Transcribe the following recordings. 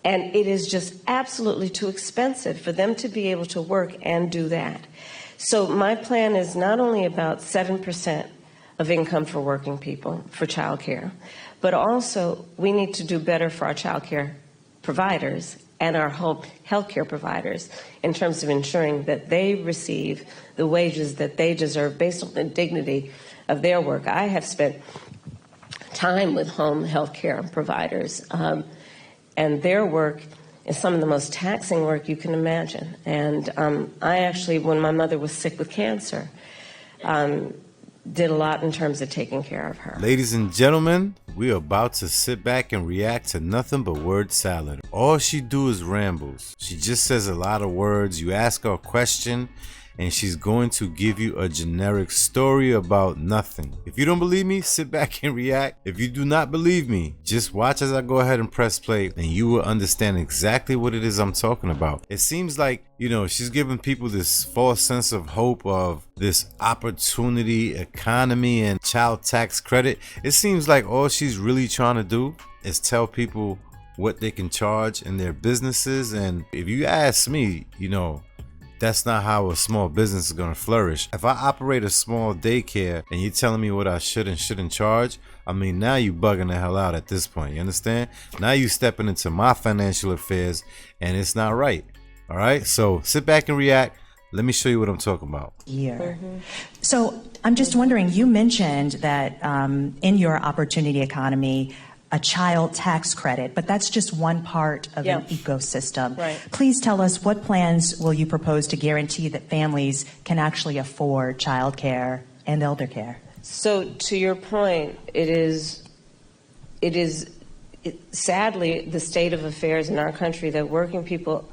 And it is just absolutely too expensive for them to be able to work and do that. So my plan is not only about 7% of income for working people for child care, but also we need to do better for our child care providers and our health care providers in terms of ensuring that they receive the wages that they deserve based on the dignity of their work. I have spent time with home health care providers, and their work is some of the most taxing work you can imagine. And I actually, when my mother was sick with cancer, did a lot in terms of taking care of her. Ladies and gentlemen, we are about to sit back and react to nothing but word salad. All she do is rambles. She just says a lot of words. You ask her a question and she's going to give you a generic story about nothing. If you don't believe me, sit back and react. If you do not believe me, just watch as I go ahead and press play and you will understand exactly what it is I'm talking about. It seems like, you know, she's giving people this false sense of hope of this opportunity economy and child tax credit. It seems like all she's really trying to do is tell people what they can charge in their businesses. And if you ask me, you know, that's not how a small business is going to flourish. If I operate a small daycare and you're telling me what I should and shouldn't charge, I mean, now you bugging the hell out at this point. You understand? Now you stepping into my financial affairs and it's not right. All right. So sit back and react. Let me show you what I'm talking about. So I'm just wondering, you mentioned that in your opportunity economy, a child tax credit, but that's just one part of an ecosystem. Right. Please tell us, what plans will you propose to guarantee that families can actually afford child care and elder care? So to your point, it is sadly the state of affairs in our country that working people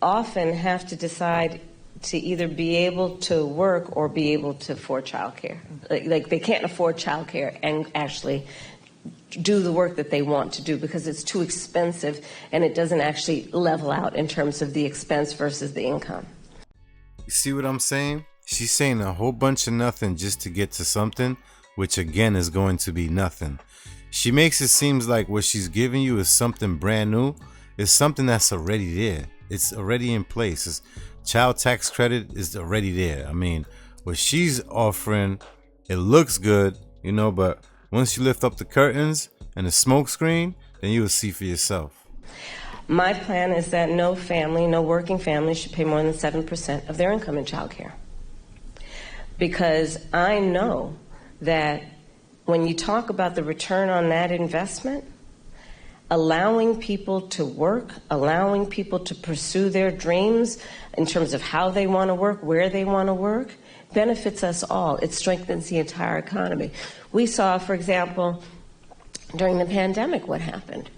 often have to decide to either be able to work or be able to afford child care. Like they can't afford child care and actually do the work that they want to do because it's too expensive and it doesn't actually level out in terms of the expense versus the income. You see what I'm saying? She's saying a whole bunch of nothing just to get to something, which again is going to be nothing. She makes it seem like what she's giving you is something brand new. It's something that's already there. It's already in place. It's child tax credit is already there. I mean, what she's offering, it looks good, you know, but once you lift up the curtains and the smoke screen, then you will see for yourself. My plan is that no family, no working family should pay more than 7% of their income in child care. Because I know that when you talk about the return on that investment, allowing people to work, allowing people to pursue their dreams in terms of how they want to work, where they want to work, benefits us all. It strengthens the entire economy. We saw, for example, during the pandemic what happened.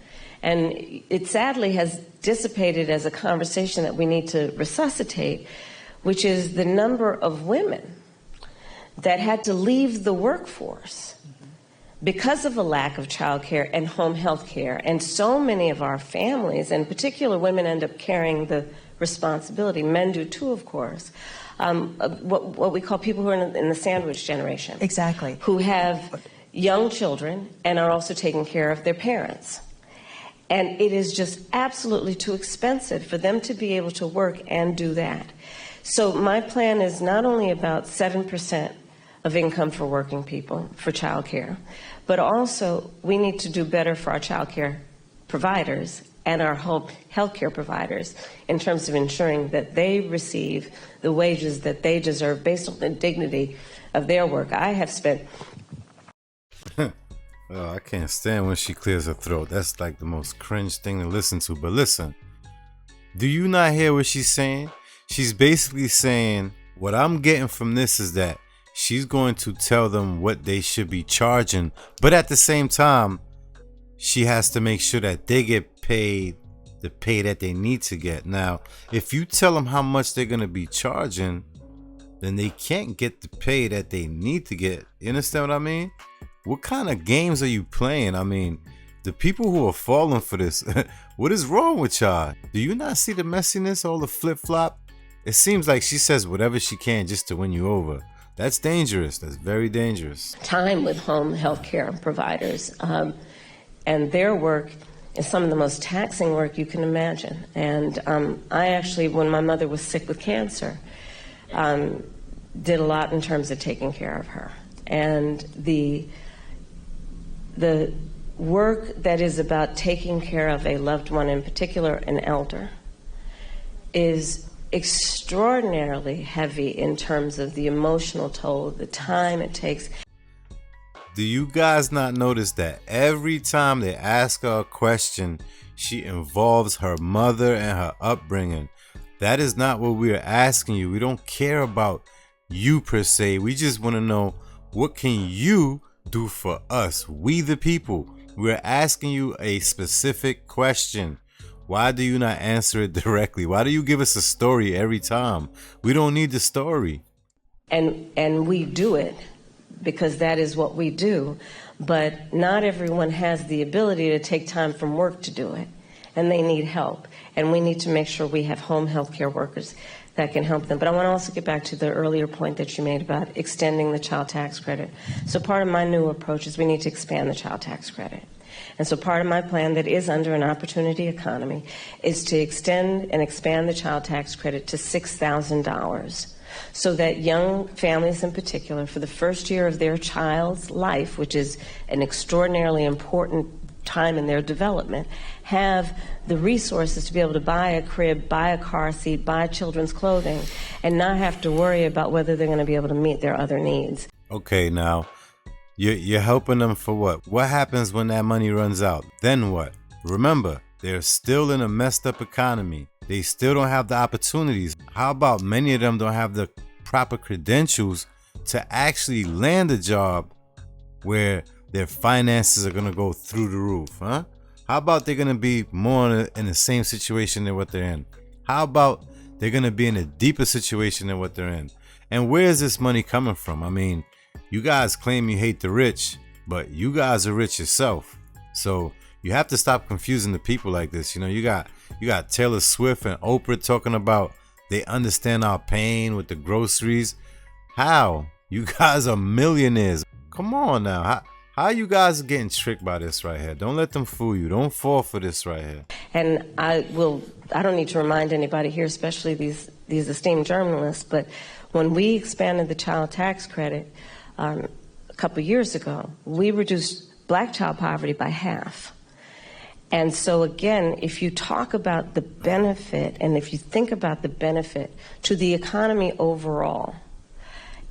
And it sadly has dissipated as a conversation that we need to resuscitate, which is the number of women that had to leave the workforce because of a lack of child care and home health care. And so many of our families, and in particular women, end up carrying the responsibility. Men do too, of course. What we call people who are in the sandwich generation. Exactly. Who have young children and are also taking care of their parents. And it is just absolutely too expensive for them to be able to work and do that. So my plan is not only about 7% of income for working people for child care, but also we need to do better for our child care providers and our health care providers in terms of ensuring that they receive the wages that they deserve based on the dignity of their work. I have spent... Oh, I can't stand when she clears her throat. That's like the most cringe thing to listen to. But listen, do you not hear what she's saying? She's basically saying, what I'm getting from this is that she's going to tell them what they should be charging, but at the same time, she has to make sure that they get paid the pay that they need to get. Now, if you tell them how much they're going to be charging, then they can't get the pay that they need to get. You understand what I mean? What kind of games are you playing? I mean, the people who are falling for this, what is wrong with y'all? Do you not see the messiness, all the flip-flop? It seems like she says whatever she can just to win you over. That's dangerous. That's very dangerous. Time with home health care providers, and their work is some of the most taxing work you can imagine. And I actually, when my mother was sick with cancer, did a lot in terms of taking care of her. And the work that is about taking care of a loved one, in particular an elder, is extraordinarily heavy in terms of the emotional toll, the time it takes. Do you guys not notice that every time they ask her a question, she involves her mother and her upbringing? That is not what we are asking you. We don't care about you per se. We just want to know, what can you do for us, we the people? We're asking you a specific question. Why do you not answer it directly? Why do you give us a story every time? We don't need the story. And we do it because that is what we do. But not everyone has the ability to take time from work to do it. And they need help. And we need to make sure we have home health care workers that can help them. But I want to also get back to the earlier point that you made about extending the child tax credit. So part of my new approach is we need to expand the child tax credit. And so part of my plan that is under an opportunity economy is to extend and expand the child tax credit to $6,000 so that young families in particular, for the first year of their child's life, which is an extraordinarily important time in their development, have the resources to be able to buy a crib, buy a car seat, buy children's clothing, and not have to worry about whether they're going to be able to meet their other needs. Okay, now, you're helping them for what? What happens when that money runs out? Then what? Remember, they're still in a messed up economy. They still don't have the opportunities. How about many of them don't have the proper credentials to actually land a job where their finances are going to go through the roof, huh? How about they're going to be more in the same situation than what they're in? How about they're going to be in a deeper situation than what they're in? And where is this money coming from? I mean, you guys claim you hate the rich, but you guys are rich yourself. So you have to stop confusing the people like this. You know, you got Taylor Swift and Oprah talking about they understand our pain with the groceries. How? You guys are millionaires. Come on now. How you guys are getting tricked by this right here? Don't let them fool you. Don't fall for this right here. And I don't need to remind anybody here, especially these esteemed journalists, but when we expanded the child tax credit a couple years ago, we reduced black child poverty by half. And so again, if you talk about the benefit and if you think about the benefit to the economy overall,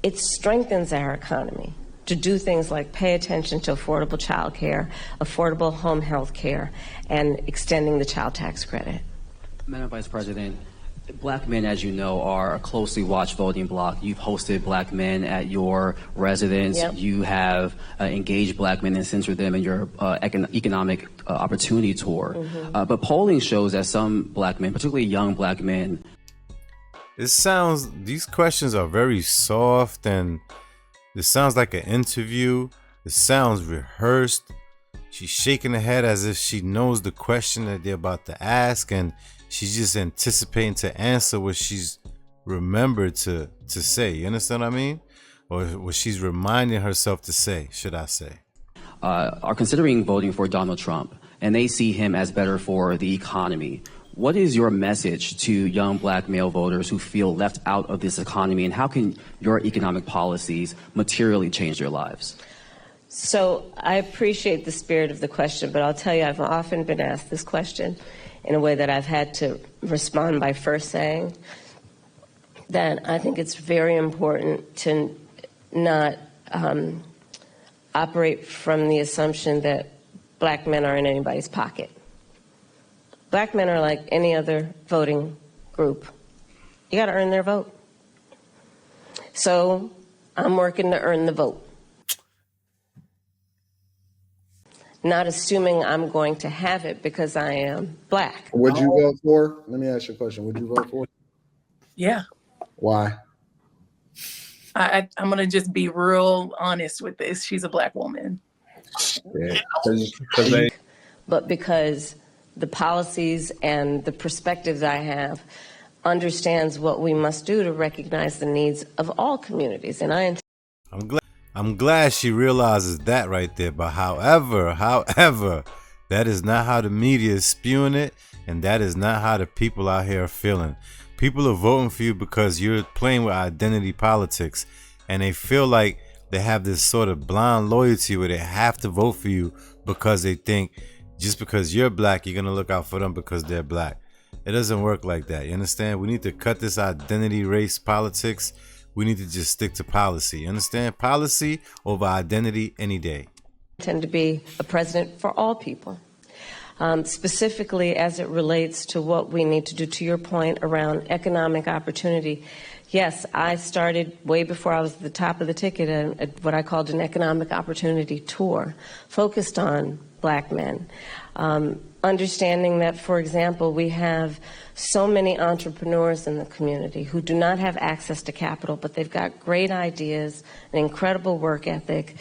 it strengthens our economy to do things like pay attention to affordable child care, affordable home health care, and extending the child tax credit. Madam Vice President, black men, as you know, are a closely watched voting bloc. You've hosted black men at your residence. Yep. You have engaged black men and centered them in your economic opportunity tour. Mm-hmm. But polling shows that some black men, particularly young black men, these questions are very soft and this sounds like an interview. It sounds rehearsed. She's shaking her head as if she knows the question that they're about to ask, and she's just anticipating to answer what she's remembered to say. You understand what I mean? Or what she's reminding herself to say, should I say. are considering voting for Donald Trump, and they see him as better for the economy. What is your message to young black male voters who feel left out of this economy, and how can your economic policies materially change their lives? So I appreciate the spirit of the question, but I'll tell you, I've often been asked this question in a way that I've had to respond by first saying that I think it's very important to not operate from the assumption that black men are in anybody's pocket. Black men are like any other voting group. You got to earn their vote. So I'm working to earn the vote. Not assuming I'm going to have it because I am black. Would you vote for? Let me ask you a question. Would you vote for? Yeah. Why? I'm going to just be real honest with this. She's a black woman. Yeah. But because the policies and the perspectives I have understands what we must do to recognize the needs of all communities. And I'm glad she realizes that right there. But however, That is not how the media is spewing it, and that is not how the people out here are feeling. People are voting for you because you're playing with identity politics, and they feel like they have this sort of blind loyalty where they have to vote for you because they think just because you're black, you're gonna look out for them because they're black. It doesn't work like that. You understand? We need to cut this identity race politics. We need to just stick to policy. You understand? Policy over identity any day. Intend to be a president for all people. Specifically as it relates to what we need to do, to your point around economic opportunity. Yes, I started way before I was at the top of the ticket, what I called an economic opportunity tour, focused on black men. Understanding that, for example, we have so many entrepreneurs in the community who do not have access to capital, but they've got great ideas, an incredible work ethic,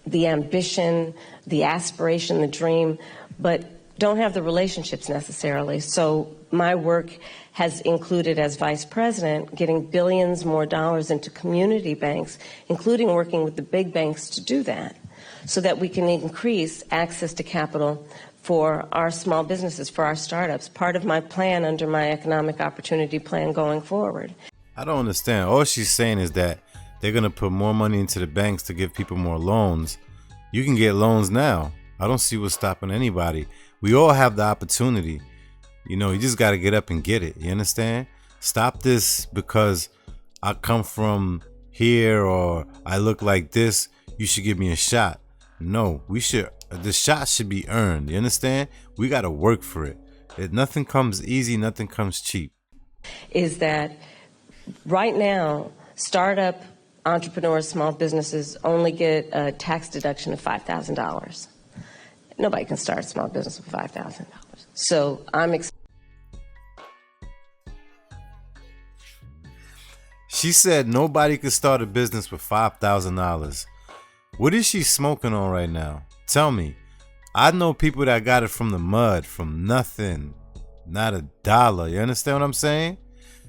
the ambition, the aspiration, the dream, but don't have the relationships necessarily. So my work has included, as vice president, getting billions more dollars into community banks, including working with the big banks to do that, so that we can increase access to capital for our small businesses, for our startups. Part of my plan under my economic opportunity plan going forward. I don't understand. All she's saying is that they're going to put more money into the banks to give people more loans. You can get loans now. I don't see what's stopping anybody. We all have the opportunity. You know, you just got to get up and get it. You understand? Stop this because I come from here or I look like this. You should give me a shot. No, the shot should be earned. You understand? We got to work for it. Nothing comes easy. Nothing comes cheap. Is that right now, startup entrepreneurs, small businesses only get a tax deduction of $5,000. Nobody can start a small business with $5,000. So She said nobody could start a business with $5,000. What is she smoking on right now? Tell me. I know people that got it from the mud, from nothing, not a dollar. You understand what I'm saying?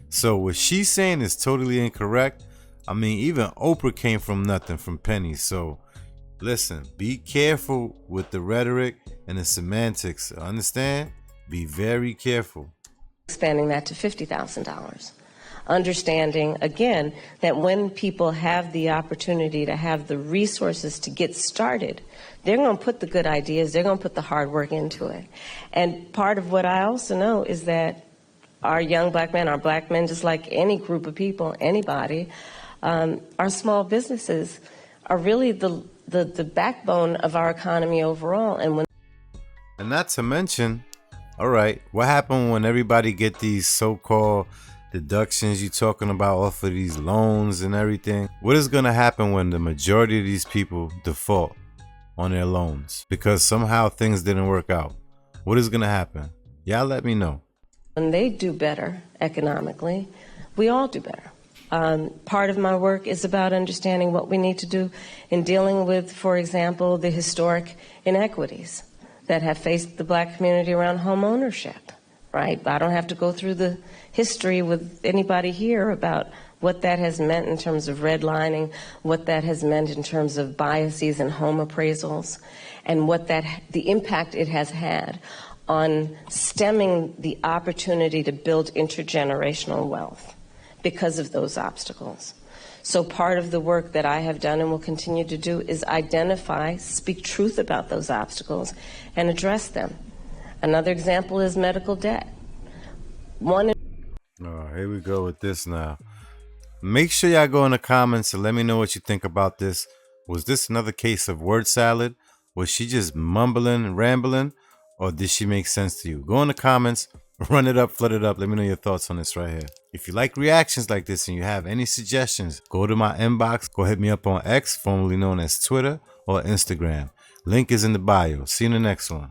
So what she's saying is totally incorrect. I mean, even Oprah came from nothing, from pennies. So listen, be careful with the rhetoric and the semantics. Understand? Be very careful. expanding that to $50,000. Understanding, again, that when people have the opportunity to have the resources to get started, they're going to put the good ideas, they're going to put the hard work into it. And part of what I also know is that our young black men, our black men, just like any group of people, anybody, our small businesses are really the backbone of our economy overall. And not to mention, all right, what happened when everybody get these so-called deductions you talking about off of these loans and everything? What is going to happen when the majority of these people default on their loans because somehow things didn't work out? What is going to happen? Y'all let me know. When they do better economically, we all do better. Part of my work is about understanding what we need to do in dealing with, for example, the historic inequities that have faced the black community around home ownership, right? I don't have to go through the history with anybody here about what that has meant in terms of redlining, what that has meant in terms of biases in home appraisals, and what the impact it has had on stemming the opportunity to build intergenerational wealth because of those obstacles. So part of the work that I have done and will continue to do is identify, speak truth about those obstacles, and address them. Another example is medical debt. Here we go with this now. Make sure y'all go in the comments and let me know what you think about this. Was this another case of word salad? Was she just mumbling and rambling? Or did she make sense to you? Go in the comments, run it up, flood it up. Let me know your thoughts on this right here. If you like reactions like this and you have any suggestions, go to my inbox. Go hit me up on X, formerly known as Twitter, or Instagram. Link is in the bio. See you in the next one.